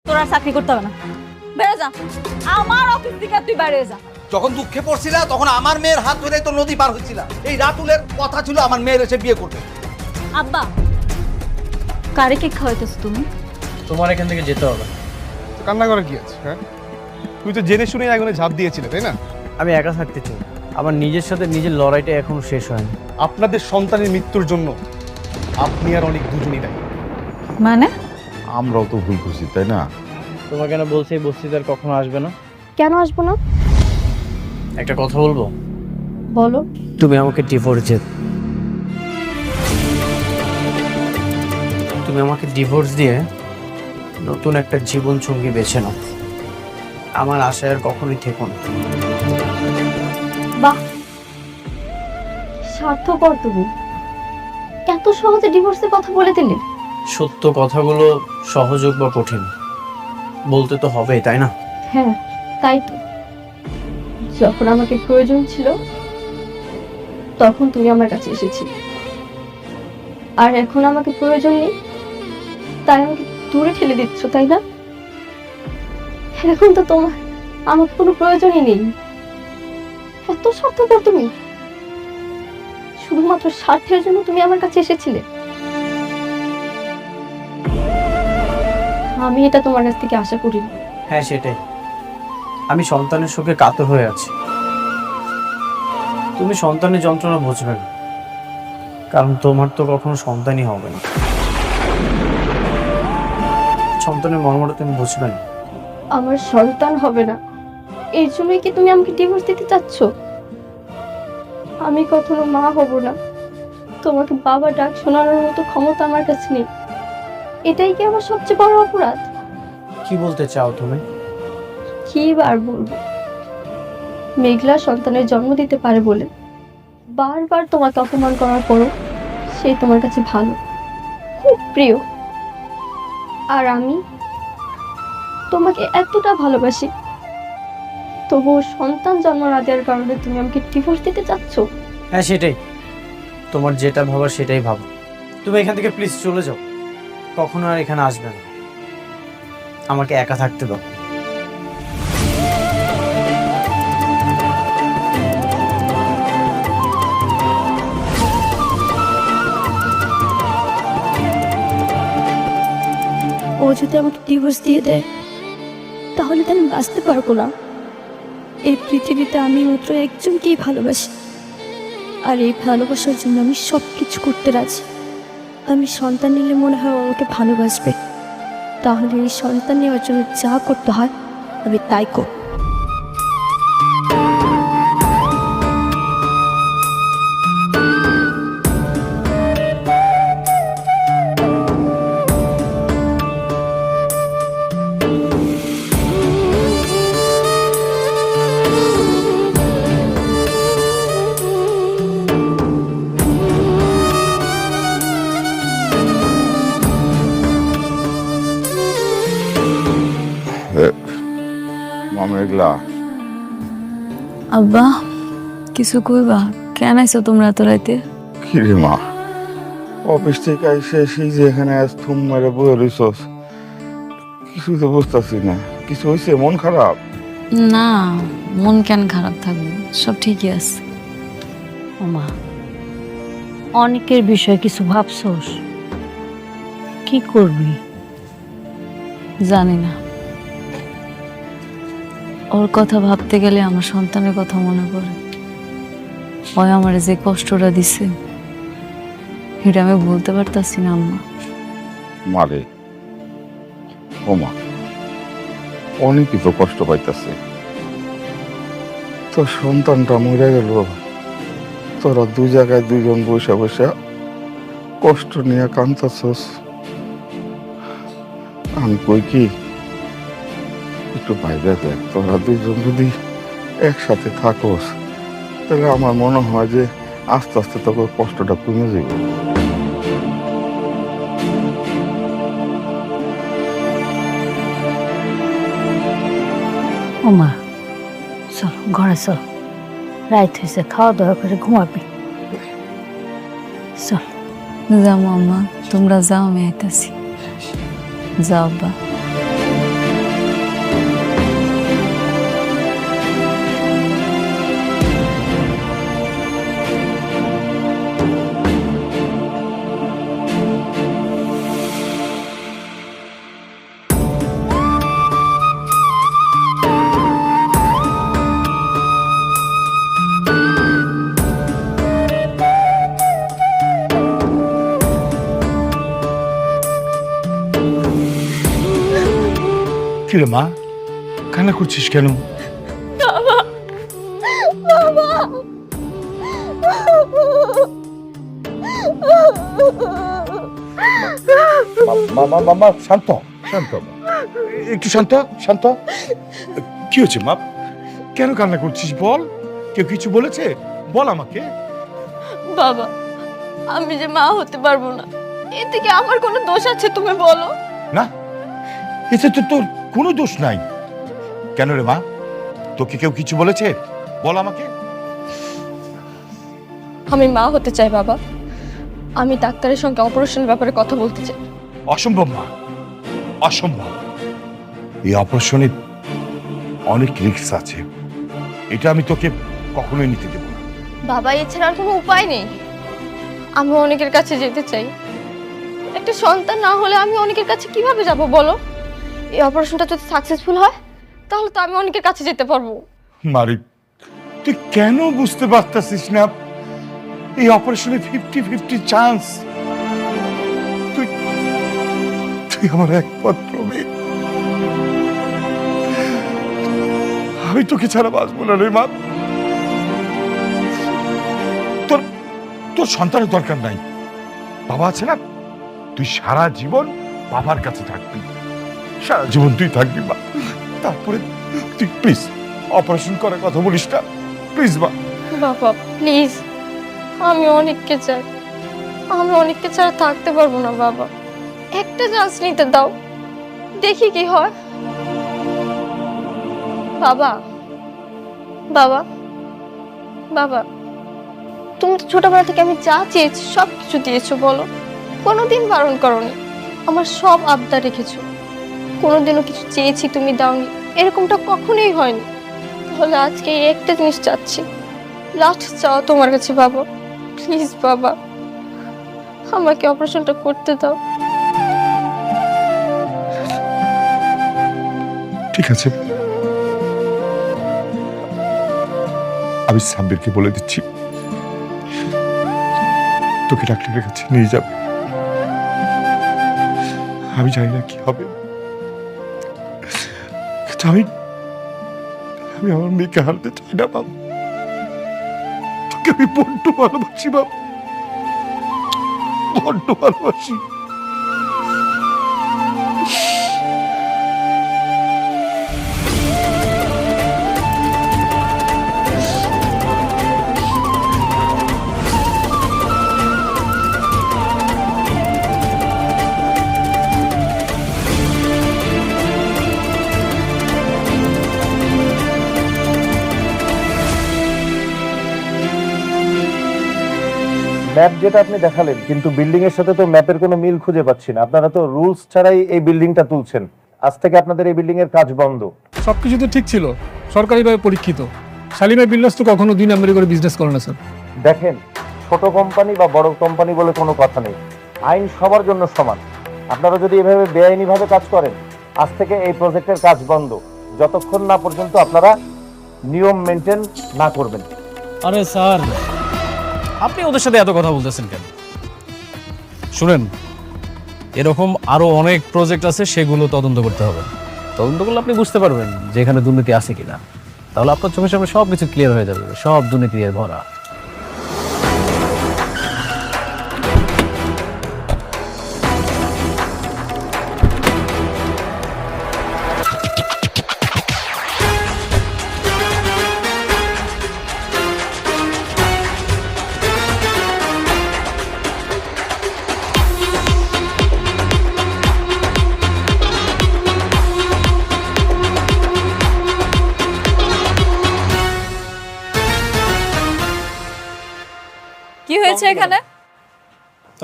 তোর আর চাকরি করতে হবে না, বেড়ে যা আমার অফিস থেকে, তুই বাইরে যা। যখন দুঃখে পড়ছিলা তখন আমার মেয়ের হাত ধরে তো নদী পার হচ্ছিল। এই রাতুলের কথা ছিল আমার মেয়ের এসে বিয়ে করতে। আব্বা, কারে কেক খাওয়াইতেছ তুমি? তোমার এখান থেকে যেতে হবে। কান্না করা কি আছে? হ্যাঁ, তুই তো জেনে শুনে আগুনে ঝাঁপ দিয়েছিলে, তাই না? আমি একা থাকতে চাই, আমার নিজের সাথে নিজের লড়াইটা এখনো শেষ হয়নি। আপনাদের সন্তানের মৃত্যুর জন্য আপনি আর অনেক দুজনই দায়ী। মানে? আমরাও তো ভুল করছি, তাই না? তোমাকে কেন বলছি এই বস্তিতে আর কখনো আসবে না? কেন আসবো না? একটা কথা বলবো? বলো। তুমি আমাকে ডিভোর্স তুমি আমাকে ডিভোর্স দিয়ে নতুন একটা জীবন সঙ্গী বেছে নাও। আমার আশায় আর কখনোই থেকো না। বাহ, স্বার্থপর তুমি। এত সহজে ডিভোর্সের কথা বলে দিলে? সত্য কথাগুলো সহজ হোক বা কঠিন, বলতে তো হবেই, তাই না? হ্যাঁ, তাই তো। যখন আমাকে প্রয়োজন ছিল তখন তুমি আমার কাছে এসেছিলে, আর এখন আমাকে প্রয়োজন নেই তাই আমাকে দূরে ঠেলে দিচ্ছ, তাই না? এখন তো তোমার আমাকে কোনো প্রয়োজনই নেই। এত স্বার্থপর তুমি, শুধুমাত্র স্বার্থের জন্য তুমি আমার কাছে এসেছিলে। আমি এটা তোমার কাছ থেকে আশা করিনি। হ্যাঁ, সেটাই। আমি সন্তানের শোকে কাতর হয়ে আছি। তুমি সন্তানের যন্ত্রণা বুঝবে না, কারণ তোমার তো কখনো সন্তানই হবে না। সন্তানের মর্মটা তুমি বুঝবে না। আমার সন্তান হবে না এই জন্যই কি তুমি আমাকে ডিভোর্স দিতে চাচ্ছ? আমি কখনো মা হব না, তোমাকে বাবা ডাক শোনানোর মতো ক্ষমতা আমার কাছে নেই। এটাই কি আমার সবচেয়ে বড় অপরাধ? কি বলতে চাও তুমি? কি আর বলবো, মেঘলা সন্তানের জন্ম দিতে পারে বলে বারবার তোমাকে অপমান করার পরও সে তোমার কাছে ভালো, খুব প্রিয়। আর আমি তোমাকে এতটা ভালোবাসি, তবুও সন্তান জন্ম না দেওয়ার কারণে তুমি আমাকে ডিভোর্স দিতে চাচ্ছ? হ্যাঁ, সেটাই। তোমার যেটা ভাবার সেটাই ভাবো। তুমি এখান থেকে প্লিজ চলে যাও, কখনো আর এখানে আসবে না। আমাকে একা থাকতে দাও। ও যদি আমাকে ডিভোর্স দিয়ে দেয় তাহলে তো আমি বাঁচতে পারবো না। এই পৃথিবীতে আমি মাত্র একজনকেই ভালোবাসি, আর এই ভালোবাসার জন্য আমি সব কিছু করতে রাজি। আমি সন্তান নিলে মনে হয় ও আমাকে ভালোবাসবে, তাহলে এই সন্তান নেওয়ার জন্য যা করতে হয় আমি তাই করব। মামা এগুলা আব্বা, কিছু কইবা? কেন আইছো তোমরা এত রাইতে? কি রে মা, অফিস থেকে এসে সেই যে এখানে আজ থুম মেরে বয়ে রইছস, কিছুই তো বুঝতেছি না। কিছু হয়েছে? মন খারাপ? না, মন কেন খারাপ থাকবে, সব ঠিকই আছে। ওমা, অনেকের বিষয়ে কিছু ভাবছোস? কি করবি জানি না। ওর কথা ভাবতে গেলে আমার সন্তানের কথা মনে পড়ে। ওই আমার যে কষ্টটা দিছে এটা আমি বলতে পারতাছি না আম্মা। মারে, ও মা, অনেকই তো কষ্ট পাইতাছে। তোর সন্তানটা মরে গেল, তোরা দুই জায়গায় দুইজন বসে বসে কষ্ট নিয়ে কাঁদতাছস। আমি কই কি, একটু বাইরে দেখ, তোরা দুইজন যদি একসাথে থাকোস তাহলে আমার মনে হয় যে আস্তে আস্তে তোকে কষ্টটা কমে যাবে। ওমা, চলো ঘরে চল, রাত হয়েছে, খাওয়া দাওয়া করে ঘুমাবি। চল। যাও আম্মা, তোমরা যাও, আমি আইতাছি। যাও বা। কি রে মা, কান্না করছিস কেন? মামা শান্ত শান্ত, একটু শান্ত শান্ত। কি হয়েছে মা, কেন কান্না করছিস বল? কেউ কিছু বলেছে? বল আমাকে। বাবা, আমি যে মা হতে পারবো না, এতে কি আমার কোনো দোষ আছে তুমি বলো? না, এতে তো তোর কোনো দোষ নাই। কেন রে মা, তোকে কেউ কিছু বলেছে? বল আমাকে। আমি মা হতে চাই বাবা। আমি ডাক্তারের সঙ্গে অপারেশনের ব্যাপারে কথা বলতে চাই। অসম্ভব মা, অসম্ভব। এই অপারেশনে অনেক রিস্ক আছে, এটা আমি তোকে কখনোই নিতে দেব না। বাবা, এছাড়া আর কোনো উপায় নেই। আমি অনেকের কাছে যেতে চাই। একটা সন্তান না হলে আমি অনেকের কাছে কিভাবে যাব বলো? এই অপারেশনটা যদি সাকসেসফুল হয় তাহলে তো আমি অনেকের কাছে যেতে পারবো। মারি, তুই কেন বুঝতে পারতাছিস না? এই অপারেশনে 50-50 চান্স। তুই তুই আমার একমাত্র মেয়ে, আমি তোকে ছাড়া বাঁচবো না রে মা। তোর তোর সন্তানের দরকার নাই, বাবা আছে না। তুই সারা জীবন বাবার কাছে থাকবি, সারা জীবন তুই থাকবি মা। তারপরে তুই প্লিজ অপারেশন করার কথা বলিস না, প্লিজ মা। বাবা প্লিজ, আমি অনেককে চাই। আমি অনেককে ছাড়া থাকতে পারবো না বাবা। একটা চান্স নিতে দাও, দেখি কি হয়। বাবা, বাবা, বাবা, তুমি তো ছোটবেলা থেকে আমি যা চেয়েছি সব কিছু দিয়েছো বলো। কোনোদিন বারণ করোনি, আমার সব আবদার রেখেছো। কোনোদিনও কিছু চেয়েছি তুমি দাওনি, এরকমটা কখনোই হয়নি। তাহলে আজকে এই একটা জিনিস চাচ্ছি, লাস্ট চাও তোমার কাছে বাবা। প্লিজ বাবা, আমাকে অপারেশনটা করতে দাও। ঠিক আছে, আমি সাব্বিরকে বলে দিচ্ছি, তোকে ডাক্তারের কাছে নিয়ে যাবে। আমি জানি না কি হবে, কিন্তু আমি আমার মেয়েকে হারাতে চাই না বাবা। তোকে আমি বড্ড ভালোবাসি বাবা, বড্ড ভালোবাসি। ম্যাপ যেটা আপনি দেখালেন, কিন্তু বিল্ডিং এর সাথে তো ম্যাপের কোনো মিল খুঁজে পাচ্ছি না। আপনারা তো রুলস ছাড়াই এই বিল্ডিংটা তুলছেন। আজ থেকে আপনাদের এই বিল্ডিং এর কাজ বন্ধ। সবকিছু তো ঠিক ছিল, সরকারিভাবে পরীক্ষিত। শালিমার বিল্ডার্স তো কখনো 2 নম্বরে করে বিজনেস করে না স্যার। দেখেন, ছোট কোম্পানি বা বড় কোম্পানি বলে কোনো কথা নেই, আইন সবার জন্য সমান। আপনারা যদি এভাবে বেআইনিভাবে কাজ করেন, আজ থেকে এই প্রজেক্টের কাজ বন্ধ, যতক্ষণ না পর্যন্ত আপনারা নিয়ম মেনটেন না করবেন। আরে স্যার, আপনি ওদের সাথে এত কথা বলতেছেন কেন? শুনেন, এরকম আরো অনেক প্রজেক্ট আছে, সেগুলো তদন্ত করতে হবে। তদন্ত করলে আপনি বুঝতে পারবেন যে এখানে দুর্নীতি আছে কিনা। তাহলে আপনার চোখের সামনে সবকিছু ক্লিয়ার হয়ে যাবে, সব দুর্নীতি দিয়ে ভরা। কি হয়েছে এখানে?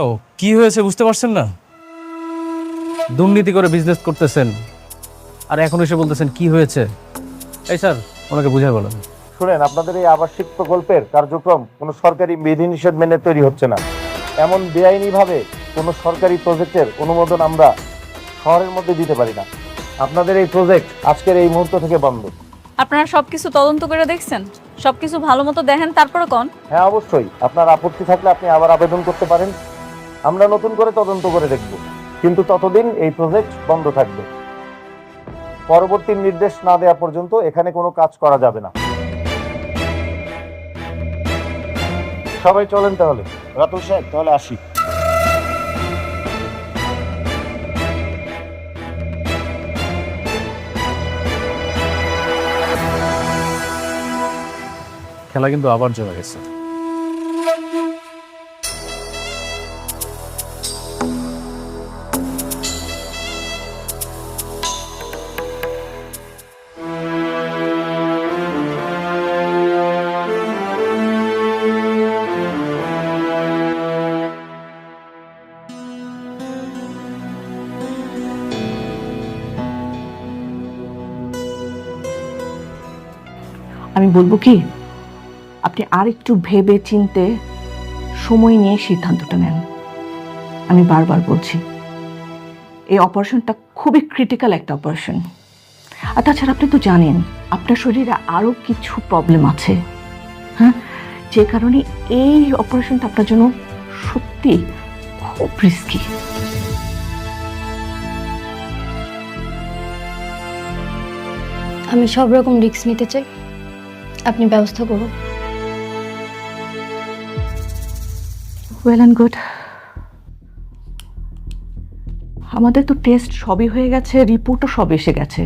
ও, কি হয়েছে বুঝতে পারছেন না? দুর্নীতি করে বিজনেস করতেছেন আর এখন এসে বলতেছেন কি হয়েছে? এই স্যার, ওনাকে বুঝাই বলেন। শুনেন, আপনাদের এই আবাসিক প্রকল্পের কার্যক্রম কোনো সরকারি বিধিনিষেধ মেনে তৈরি হচ্ছে না। এমন বেআইনিভাবে কোনো সরকারি প্রজেক্টের অনুমোদন আমরা শহরের মধ্যে দিতে পারি না। আপনাদের এই প্রজেক্ট আজকের এই মুহূর্ত থেকে বন্ধ। আপনারা সবকিছু তদন্ত করে দেখছেন? সবকিছু ভালো মতো দেখেন তারপরে কোন? হ্যাঁ অবশ্যই, আপনার আপত্তি থাকলে আপনি আবার আবেদন করতে পারেন, আমরা নতুন করে তদন্ত করে দেখব, কিন্তু ততদিন এই প্রজেক্ট বন্ধ থাকবে। পরবর্তী নির্দেশ না দেওয়া পর্যন্ত এখানে কোনো কাজ করা যাবে না। সবাই চলেন তাহলে। রাতুল সাহেব, তাহলে আসি। খেলা কিন্তু আবার জমে গেছে। আমি বলবো কি, আপনি আর একটু ভেবে চিনতে সময় নিয়ে সিদ্ধান্তটা নেন। আমি বারবার বলছি, এই অপারেশনটা খুবই ক্রিটিক্যাল একটা অপারেশন। আর তাছাড়া আপনি তো জানেন আপনার শরীরে আরও কিছু প্রবলেম আছে, হ্যাঁ, যে কারণে এই অপারেশনটা আপনার জন্য সত্যি খুব রিস্কি। আমি সব রকম রিস্ক নিতে চাই, আপনি ব্যবস্থা করুন। Well and good. আমাদের তো টেস্ট সবই হয়ে গেছে, রিপোর্টও সব এসে গেছে।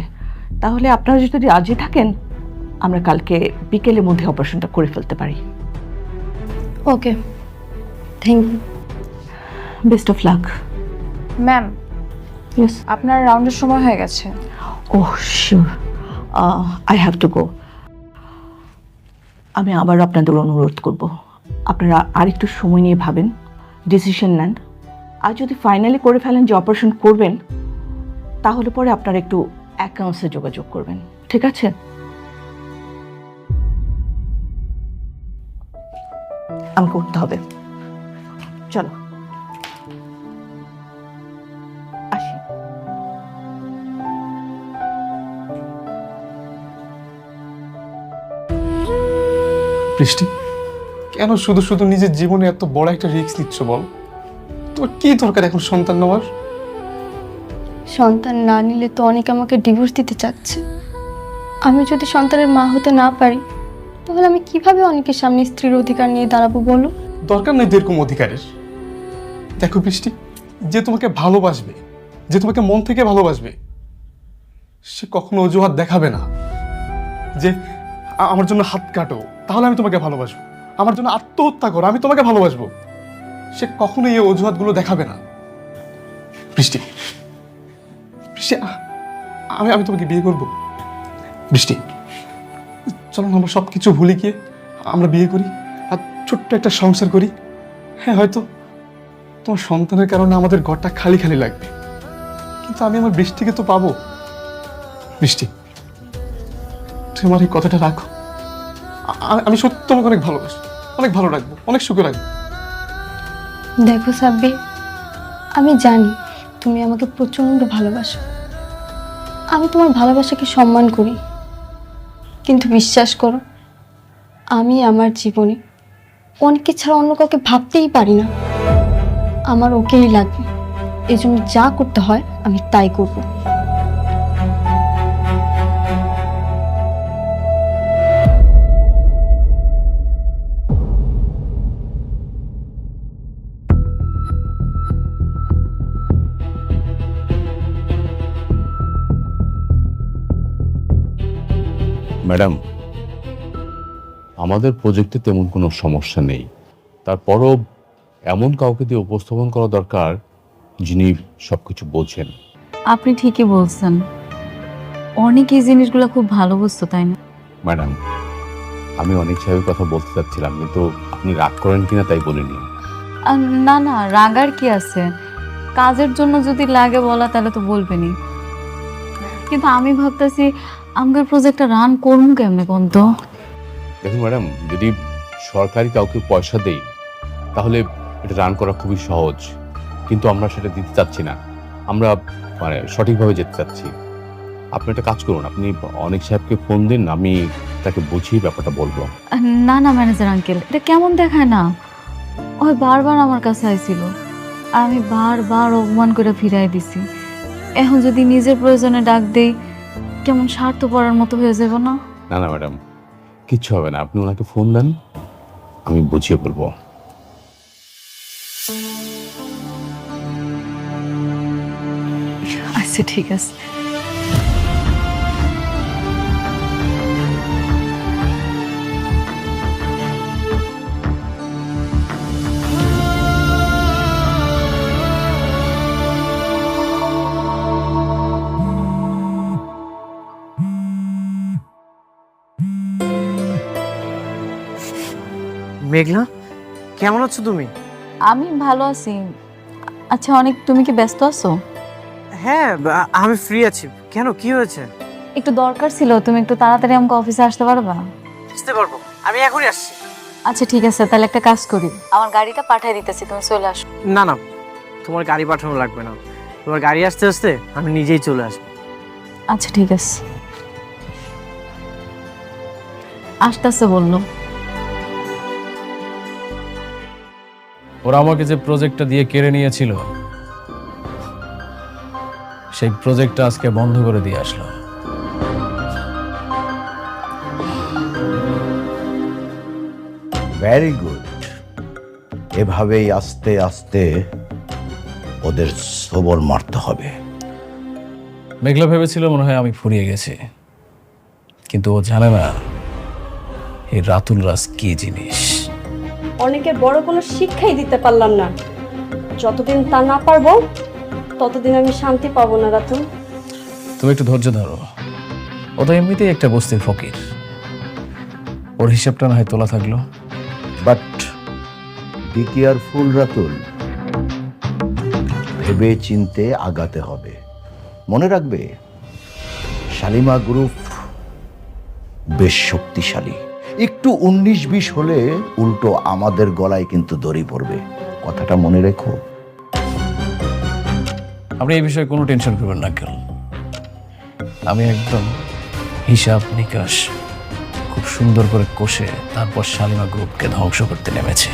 তাহলে আপনারা যদি রাজি থাকেন, আমরা কালকে বিকেলের মধ্যে অপারেশনটা করে ফেলতে পারি। Okay, thank you. Best of luck. Ma'am, yes. আপনার রাউন্ডের সময় হয়ে গেছে। Oh sure, I have to go. আমি আবার আপনাদের অনুরোধ করব, আপনারা আরেকটু সময় নিয়ে ভাবেন, ডিসিশন নেন। আর যদি ফাইনালি করে ফেলেন যে অপারেশন করবেন, তাহলে পরে আপনারা একটু অ্যাকাউন্টসে যোগাযোগ করবেন, ঠিক আছে? আমাকে উঠতে হবে, চলো আসি। বৃষ্টি, কেন শুধু শুধু নিজের জীবনে এত বড় একটা রিস্ক নিচ্ছ বল? তোর কি দরকার এখন সন্তান নেওয়ার? সন্তান না নিলে তো অনেকে আমাকে ডিভোর্স দিতে চাচ্ছে। আমি যদি সন্তানের মা হতে না পারি, তাহলে আমি কিভাবে অনেকের সামনে স্ত্রীর অধিকার নিয়ে দাঁড়াবো বলো? দরকার নেই তো এরকম অধিকারের। দেখো বৃষ্টি, যে তোমাকে ভালোবাসবে, যে তোমাকে মন থেকে ভালোবাসবে, সে কখনো অজুহাত দেখাবে না যে আমার জন্য হাত কাটো তাহলে আমি তোমাকে ভালোবাসবো, আমার জন্য আত্মহত্যা করো আমি তোমাকে ভালোবাসবো। সে কখনো এই অজুহাতগুলো দেখাবে না। বৃষ্টি, বৃষ্টি, আমি তোমাকে বিয়ে করব। বৃষ্টি, চলো না আমরা সব কিছু ভুলে গিয়ে আমরা বিয়ে করি আর ছোট্ট একটা সংসার করি। হ্যাঁ, হয়তো তোমার সন্তানের কারণে আমাদের ঘরটা খালি খালি লাগবে, কিন্তু আমি আমার বৃষ্টিকে তো পাবো। বৃষ্টি, তুমি আমার এই কথাটা রাখো। আমি সত্যি তোমাকে অনেক ভালোবাসি, অনেক ভালো রাখবো, অনেক সুখে রাখবো। দেখো সাব্বির, আমি জানি তুমি আমাকে প্রচন্ড ভালোবাসো। আমি তোমার ভালোবাসাকে সম্মান করি, কিন্তু বিশ্বাস করো, আমি আমার জীবনে অনেকে ছাড়া অন্য কাউকে ভাবতেই পারি না। আমার ওকেই লাগবে, এই জন্য যা করতে হয় আমি তাই করব। ম্যাডাম, আমাদের প্রজেক্টে তেমন কোনো সমস্যা নেই, তারপরও এমন কাউকে দিয়ে উপস্থাপন করা দরকার যিনি সবকিছু বোঝেন। আপনি ঠিকই বলছেন, অনেক এই জিনিসগুলো খুব ভালো বুঝতো, তাই না? ম্যাডাম, আমি অনেক সাহেবের কথা বলতে চাচ্ছিলাম, কিন্তু আপনি রাগ করেন কিনা তাই বলিনি। না না, রাগার কি আছে, কাজের জন্য যদি লাগে বলা তাহলে তো বলবেনই। কিন্তু আমি ভাবতেছি আমাদের প্রজেক্টটা রান করবো কেমনে কোন তো? দেখুন ম্যাডাম, যদি সরকারি কাউকে পয়সা দেই তাহলে এটা রান করা খুবই সহজ, কিন্তু আমরা সেটা দিতে চাচ্ছি না। আমরা সঠিকভাবে যেতে চাচ্ছি। আপনি একটা কাজ করুন, আপনি অনেক সাহেবকে ফোন দিন, আমি তাকে বুঝিয়ে ব্যাপারটা বলবো। না না ম্যানেজার আঙ্কেল, এটা কেমন দেখায় না? ওই বারবার আমার কাছে আইছিল আর আমি বারবার অপমান করে ফিরাই দিছি। এখন যদি নিজের প্রয়োজনে ডাক দেই কেমন স্বার্থপরের মতো হয়ে যাব না? না না ম্যাডাম, কিচ্ছু হবে না। আপনি ওনাকে ফোন দেন, আমি বুঝিয়ে বলবো। আচ্ছা ঠিক আছে। মেঘলা, কেমন আছো তুমি? আমি ভালো আছি। আচ্ছা অনেক, তুমি কি ব্যস্ত আছো? হ্যাঁ, আমি ফ্রি আছি। কেন, কি হয়েছে? একটু দরকার ছিল, তুমি একটু তাড়াতাড়ি আমাকে অফিসে আসতে পারবা? বুঝতে পারবো, আমি এখনই আসছি। আচ্ছা ঠিক আছে, তাহলে একটা কাজ করি, আমার গাড়িটা পাঠিয়ে দিতেছি, তুমি চলে আসো। না না, তোমার গাড়ি পাঠানো লাগবে না। তোমার গাড়ি আসতে আসতে আমি নিজেই চলে আসবো। আচ্ছা ঠিক আছে, আসতেছে বললো। ওরা আমাকে যে প্রজেক্টটা দিয়ে কেড়ে নিয়েছিল, সেই প্রজেক্টটা আজকে বন্ধ করে দিয়ে আসলো। Very good. এভাবেই আস্তে আস্তে ওদের সবর মারতে হবে। মেঘলা ভেবেছিল মনে হয় আমি ফুরিয়ে গেছি, কিন্তু ও জানে না এই রাতুল রাজ কি জিনিস। অনেকে বড় কোনো শিক্ষাই দিতে পারলাম না। যতদিন তা না পারবো ততদিন আমি শান্তি পাবো না রাতুল। তুমি একটু ধৈর্য ধরো, ও তো এমনিতেই একটা বস্তির ফকির, ওর হিসাবটা না হয় তোলা থাকলো। বাট বি কেয়ারফুল রাতুল, ভেবে চিনতে আগাতে হবে। মনে রাখবে, শালিমা গ্রুপ বেশ শক্তিশালী। একটু 19-20 হলে উল্টো আমাদের গলায় কিন্তু দড়ি পড়বে, কথাটা মনে রেখো। আপনি এই বিষয়ে কোনো টেনশন করবেন না কেন, আমি একদম হিসাব নিকাশ খুব সুন্দর করে কষে তারপর শালিমা গ্রুপকে ধ্বংস করতে নেমেছি।